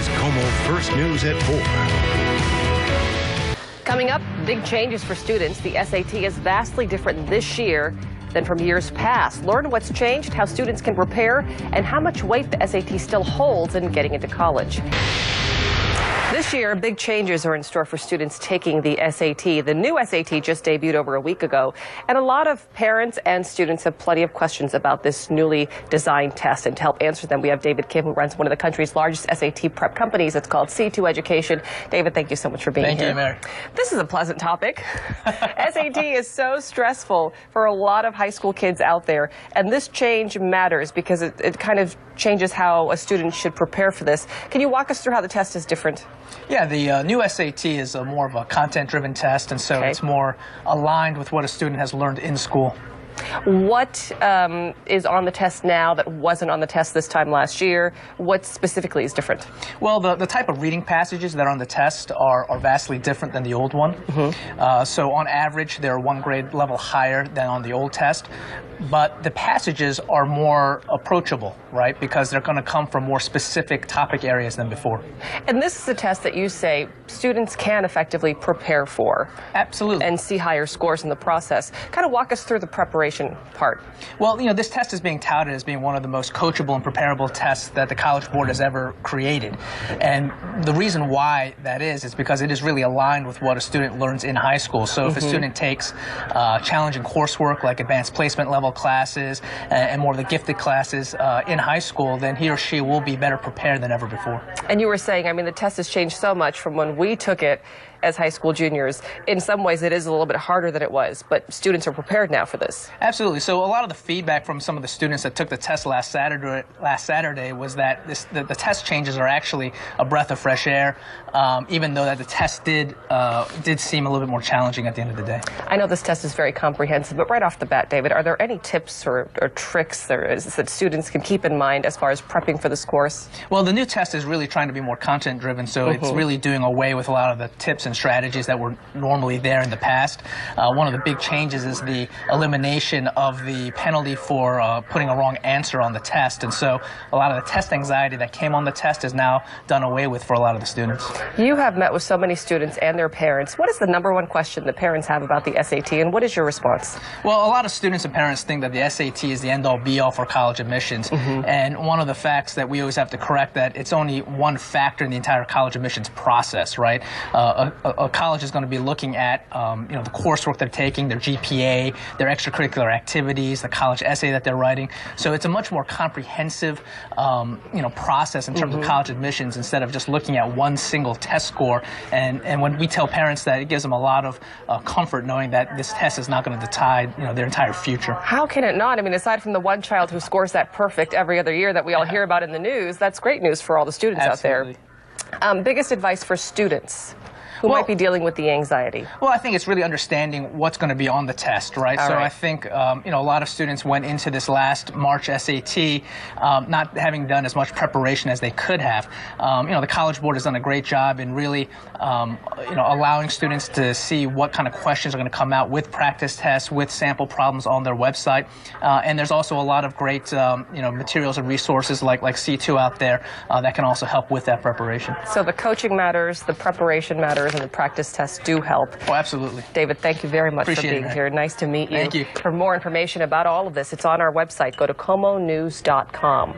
Today's KOMO First News at 4. Coming up, big changes for students. The SAT is vastly different this year than from years past. Learn what's changed, how students can prepare, and how much weight the SAT still holds in getting into college. This year, big changes are in store for students taking the SAT. The new SAT just debuted over a week ago, and a lot of parents and students have plenty of questions about this newly designed test. And to help answer them, we have David Kim, who runs one of the country's largest SAT prep companies. It's called C2 Education. David, thank you so much for being here. Thank you, Mary. This is a pleasant topic. SAT is so stressful for a lot of high school kids out there, and this change matters because it kind of changes how a student should prepare for this. Can you walk us through how the test is different? Yeah, the new SAT is more of a content-driven test, and so it's more aligned with what a student has learned in school. What is on the test now that wasn't on the test this time last year? What specifically is different? Well, the type of reading passages that are on the test are vastly different than the old one. So on average, they're one grade level higher than on the old test. But the passages are more approachable, right? Because they're going to come from more specific topic areas than before. And this is a test that you say students can effectively prepare for. Absolutely. And see higher scores in the process. Kind of walk us through the preparation part. Well, this test is being touted as being one of the most coachable and preparable tests that the College Board has ever created. And the reason why that is because it is really aligned with what a student learns in high school. So if a student takes challenging coursework like advanced placement level classes and more of the gifted classes in high school, then he or she will be better prepared than ever before. And you were saying, the test has changed so much from when we took it as high school juniors. In some ways, it is a little bit harder than it was, but students are prepared now for this. Absolutely. So a lot of the feedback from some of the students that took the test last Saturday was that the test changes are actually a breath of fresh air, even though that the test did seem a little bit more challenging at the end of the day. I know this test is very comprehensive, but right off the bat, David, are there any tips or tricks that students can keep in mind as far as prepping for this course? Well, the new test is really trying to be more content-driven, so it's really doing away with a lot of the tips and strategies that were normally there in the past. One of the big changes is the elimination of the penalty for putting a wrong answer on the test, and so a lot of the test anxiety that came on the test is now done away with for a lot of the students. You have met with so many students and their parents. What is the #1 question that parents have about the SAT, and what is your response? Well, a lot of students and parents think that the SAT is the end-all be-all for college admissions, and one of the facts that we always have to correct that it's only one factor in the entire college admissions process, right? A college is going to be looking at the coursework they're taking, their GPA, their extracurricular activities, the college essay that they're writing. So it's a much more comprehensive process in terms of college admissions instead of just looking at one single test score. And when we tell parents that, it gives them a lot of comfort knowing that this test is not going to decide their entire future. How can it not? Aside from the one child who scores that perfect every other year that we all hear about in the news, that's great news for all the students out there. Biggest advice for students who might be dealing with the anxiety? Well, I think it's really understanding what's going to be on the test, right? I think, a lot of students went into this last March SAT not having done as much preparation as they could have. The College Board has done a great job in really, allowing students to see what kind of questions are going to come out with practice tests, with sample problems on their website. And there's also a lot of great, materials and resources like C2 out there that can also help with that preparation. So the coaching matters, the preparation matters, and the practice tests do help. Oh, absolutely. David, thank you very much for being here. Nice to meet you. Thank you. For more information about all of this, it's on our website. Go to KOMOnews.com.